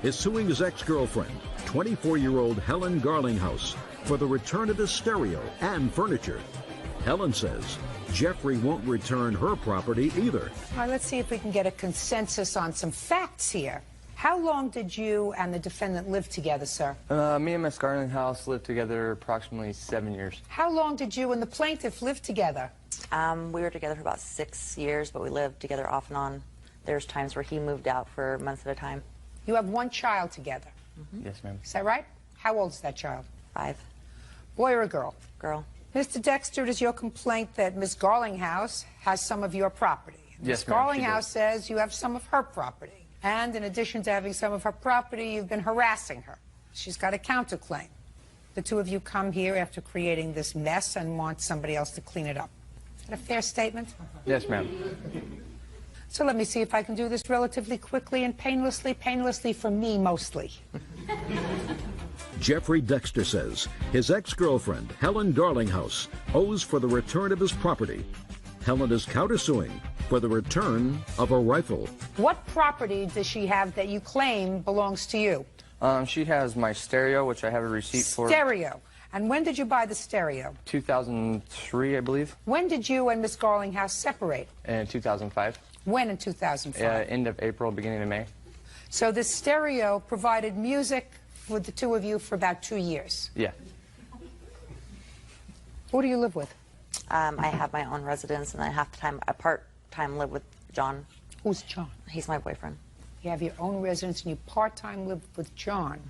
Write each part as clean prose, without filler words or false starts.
is suing his ex-girlfriend, 24-year-old Helen Garlinghouse, for the return of his stereo and furniture. Helen says Jeffrey won't return her property either. All right, let's see if we can get a consensus on some facts here. How long did you and the defendant live together, sir? Me and Miss Garlinghouse lived together approximately 7 years. How long did you and the plaintiff live together? We were together for about 6 years, but we lived together off and on. There's times where he moved out for months at a time. You have one child together. Yes, ma'am. Is that right? How old is that child? 5. Boy or a girl? Girl. Mr. Dexter, it is your complaint that Miss Garlinghouse has some of your property. Yes, Miss ma'am, she Garlinghouse does. says you have some of her property. And in addition to having some of her property, you've been harassing her. She's got a counterclaim. The two of you come here after creating this mess and want somebody else to clean it up. Is that a fair statement? Yes, ma'am. So let me see if I can do this relatively quickly and painlessly for me mostly. Jeffrey Dexter says his ex-girlfriend, Helen Garlinghouse, owes for the return of his property. Helen is countersuing for the return of a rifle. What property does she have that you claim belongs to you? She has my stereo, which I have a receipt for. Stereo. And when did you buy the stereo? 2003, I believe. When did you and Miss Garlinghouse separate? In 2005. When in 2005? End of April, beginning of May. So this stereo provided music for the two of you for about 2 years? Yeah. Who do you live with? I have my own residence, and I part-time live with John. Who's John? He's my boyfriend. You have your own residence and you part-time live with John.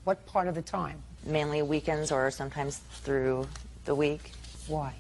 What part of the time? Mainly weekends or sometimes through the week. Why?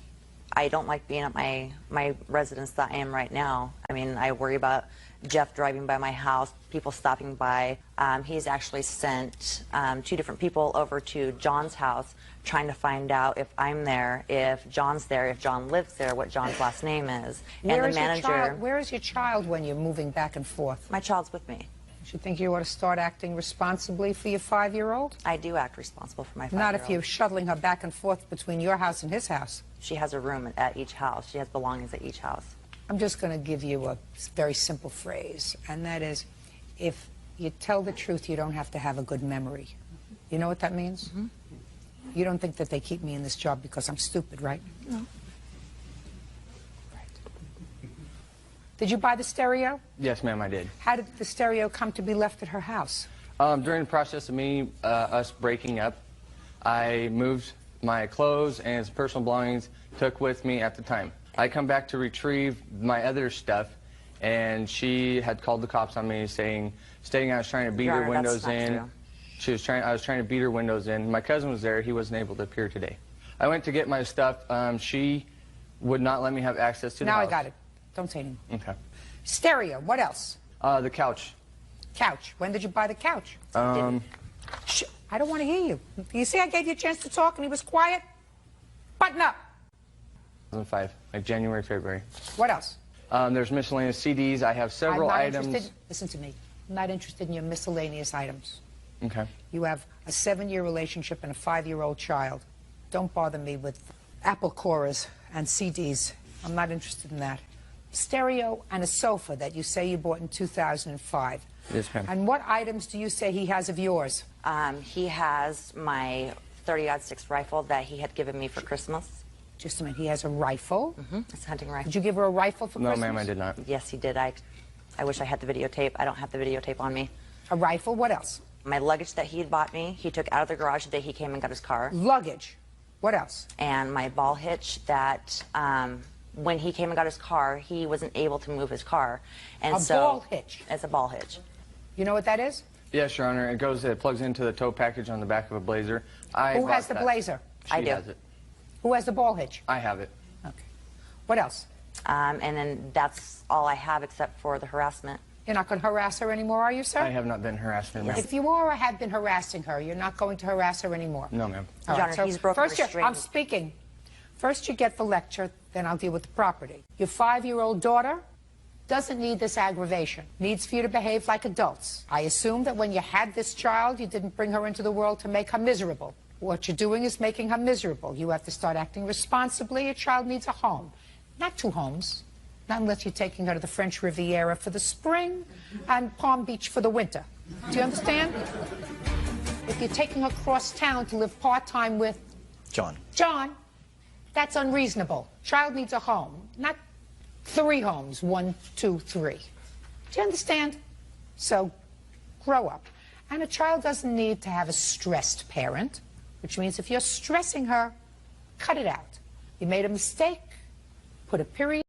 I don't like being at my residence that I am right now. I mean, I worry about Jeff driving by my house, people stopping by. He's actually sent 2 different people over to John's house trying to find out if I'm there, if John's there, if John lives there, what John's last name is. Where And is the manager... Where is your child when you're moving back and forth? My child's with me. Don't you think you ought to start acting responsibly for your 5-year-old? I do act responsible for my 5-year-old. Not if you're shuttling her back and forth between your house and his house. She has a room at each house. She has belongings at each house. I'm just going to give you a very simple phrase, and that is, if you tell the truth, you don't have to have a good memory. You know what that means? You don't think that they keep me in this job because I'm stupid, right? No. Right. Did you buy the stereo? Yes, ma'am, I did. How did the stereo come to be left at her house? During the process of us breaking up, I moved my clothes and his personal belongings, took with me at the time. I come back to retrieve my other stuff, and she had called the cops on me, stating I was trying to beat her windows in. I was trying to beat her windows in. My cousin was there. He wasn't able to appear today. I went to get my stuff. She would not let me have access to the house. Now I got it. Don't say anything. Okay. Stereo. What else? The couch. Couch. When did you buy the couch? Shh, I don't want to hear you. You see I gave you a chance to talk and he was quiet? Button up. 2005, like January, February. What else? There's miscellaneous CDs. I have several items. Listen to me. I'm not interested in your miscellaneous items. Okay. You have a 7-year relationship and a 5-year-old child. Don't bother me with apple coras and CDs. I'm not interested in that. Stereo and a sofa that you say you bought in 2005. Yes, ma'am. And what items do you say he has of yours? He has my .30-06 rifle that he had given me for Christmas. Just a minute. He has a rifle? It's a hunting rifle. Did you give her a rifle for Christmas? No, ma'am, I did not. Yes, he did. I wish I had the videotape. I don't have the videotape on me. A rifle? What else? My luggage that he had bought me, he took out of the garage the day he came and got his car. Luggage. What else? And my ball hitch that when he came and got his car, he wasn't able to move his car. And a ball hitch? It's a ball hitch. You know what that is? Yes, Your Honor. It plugs into the tow package on the back of a Blazer. Who has the Blazer? I do. Has it. Who has the ball hitch? I have it. Okay. What else? And then that's all I have except for the harassment. You're not going to harass her anymore, are you, sir? I have not been harassing her, ma'am. If you are or have been harassing her, you're not going to harass her anymore? No, ma'am. All Your right, Honor, he's broken first I'm speaking. First you get the lecture, then I'll deal with the property. Your 5-year-old daughter doesn't need this aggravation, needs for you to behave like adults. I assume that when you had this child, you didn't bring her into the world to make her miserable. What you're doing is making her miserable. You have to start acting responsibly. Your child needs a home, not 2 homes. Not unless you're taking her to the French Riviera for the spring and Palm Beach for the winter. Do you understand? If you're taking her across town to live part-time with John, that's unreasonable. Child needs a home, not 3 homes, 1, 2, 3. Do you understand? So, grow up. And a child doesn't need to have a stressed parent, which means if you're stressing her, cut it out. You made a mistake, put a period.